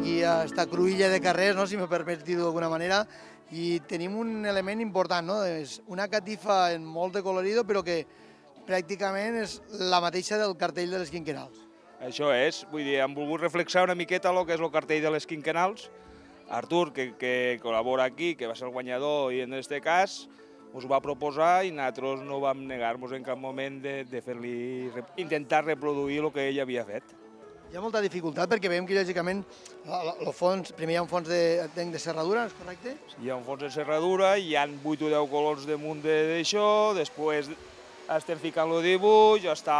aquí a esta cruïlla de carrers, no? Si me permets dir-ho d'alguna manera, i tenim un element important, no? És una catifa en molt de colorido, però que pràcticament és la mateixa del cartell de les quinquenals. Això és, vull dir, hem volgut reflexar una miqueta el que és el cartell de les quinquenals. Artur, que col·labora aquí, que va ser el guanyador i en aquest cas ens ho va proposar i nosaltres no vam negar-nos en cap moment de fer-li intentar reproduir el que ell havia fet. Hi ha molta dificultat perquè veiem que, lògicament, el fons, primer hi ha un fons de serradura, és correcte? Hi ha un fons de serradura, hi ha 8 o 10 colors damunt d'això, després estem ficant el dibuix, està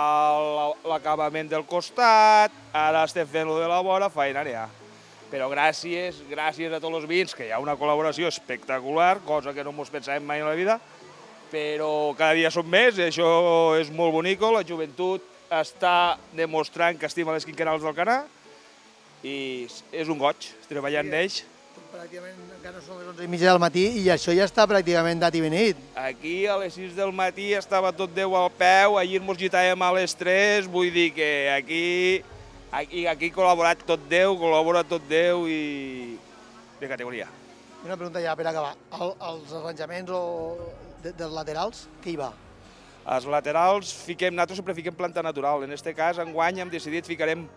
l'acabament del costat, ara estem fent lo de la vora, feina n'hi ha. Però gràcies a tots els veïns, que hi ha una col·laboració espectacular, cosa que no ens pensàvem mai en la vida, però cada dia som més, i això és molt bonic, la joventut està demostrant que estima les quinquenals del Canà, i és un goig, treballant d'ells. Pràcticament encara no són les 11:30 del matí i això ja està pràcticament dat i beneit. Aquí a les 6 del matí estava tot Déu al peu, ahir ens gitàvem a les 3, vull dir que aquí ha col·laborat tot Déu i de categoria. Una pregunta ja per acabar. Els arranjaments dels laterals, què hi va? Als laterals nosaltres sempre fiquem planta natural. En aquest cas, enguany hem decidit ficarem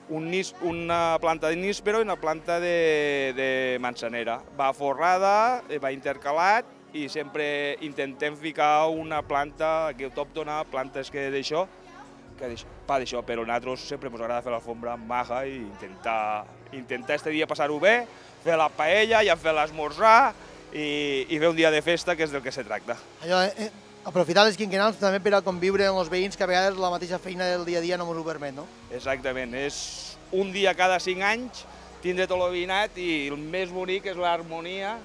una planta de níspero i una planta de manzanera. Va forrada, va intercalat i sempre intentem ficar una planta aquí autòctona, plantes que d'això, però a nosaltres sempre ens agrada fer l'alfombra maja i intentar este dia passar-ho bé, fer la paella, ja fer l'esmorzar i fer un dia de festa, que és del que se tracta. Aprofitar les quinquenals també per a conviure amb els veïns, que a vegades la mateixa feina del dia a dia no ens ho permet, no? Exactament, és un dia cada 5 anys, tindre tot el veïnat i el més bonic és l'harmonia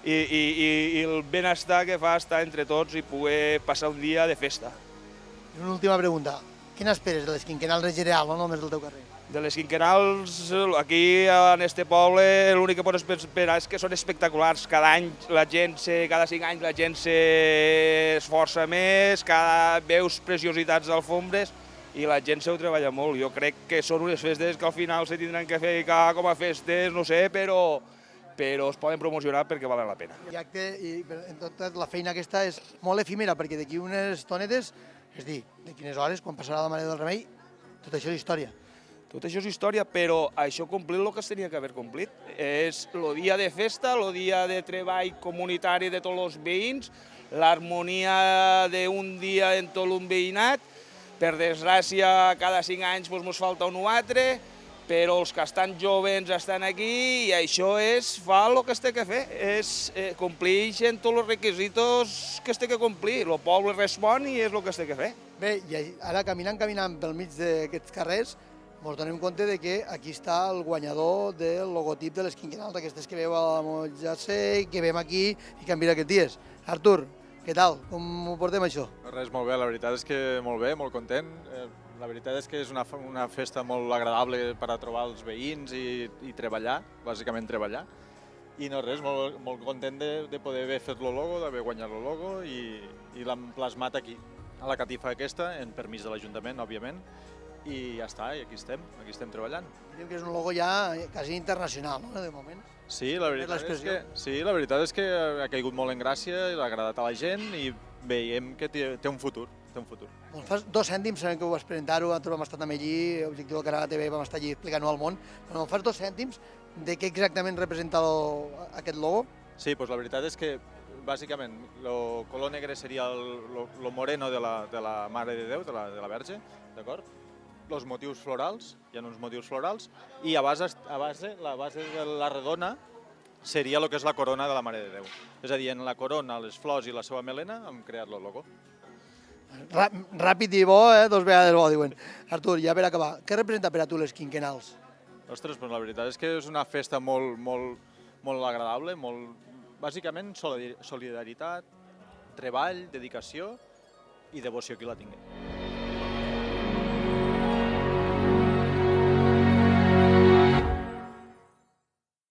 i el benestar que fa estar entre tots i poder passar un dia de festa. I una última pregunta. Què n'esperes de les quinquenals en general, no només del teu carrer? De les quinquenals, aquí en este poble, l'únic que pots esperar és que són espectaculars. Cada any, cada 5 anys, la gent s'esforça més, veus preciositats d'alfombres i la gent s'ho treballa molt. Jo crec que són unes festes que al final se tindran que fer com a festes, no sé, però es poden promocionar perquè valen la pena. I en tot la feina aquesta és molt efímera, perquè d'aquí unes estonetes, és dir, d'aquí unes hores, quan passarà la Mare del Remei, tot això és història. Tot això és història, però això complir el que es tenia que haver complit. És el dia de festa, el dia de treball comunitari de tots els veïns, l'harmonia d'un dia en tot un veïnat. Per desgràcia, cada 5 anys ens falta un o altre, però els que estan joves estan aquí i això fa el que es té que fer, compleix en tots els requisits que es té que complir. El poble respon i és el que es té que fer. Bé, i ara caminant pel mig d'aquests carrers, ens donem compte que aquí està el guanyador del logotip de les quinquenals, aquestes que veu a Montjacer, que veiem aquí i que han vist aquests dies. Artur, què tal? Com ho portem això? Res, molt bé, la veritat és que molt bé, molt content. La veritat és que és una festa molt agradable per a trobar els veïns i treballar, bàsicament treballar. I no res, molt content de poder haver fet el logo, d'haver guanyat el logo i l'hem plasmat aquí, a la catifa aquesta, en permís de l'Ajuntament, òbviament, i ja està, i aquí estem treballant. Diríem que és un logo ja quasi internacional, no?, de moment. Sí, la veritat és que ha caigut molt en gràcia i l'ha agradat a la gent i veiem que té un futur. Fas 2 cèntims, sabem que ho vas presentar-ho, nosaltres vam estar també allí, Objectiu del Canà TV, vam estar allí explicant-ho al món, però fas 2 cèntims de què exactament representa aquest logo? Sí, doncs la veritat és que bàsicament el color negre seria el moreno de la Mare de Déu, de la Verge, d'acord? Els motius florals, hi ha uns motius florals, i a base de la redona seria el que és la corona de la Mare de Déu. És a dir, en la corona, les flors i la seva melena hem creat el logo. Ràpid i bo, 2 vegades bo, diuen. Artur, ja per acabar, què representa per a tu les quinquenals? Ostres, doncs la veritat és que és una festa molt agradable, bàsicament solidaritat, treball, dedicació i devoció qui la tingui.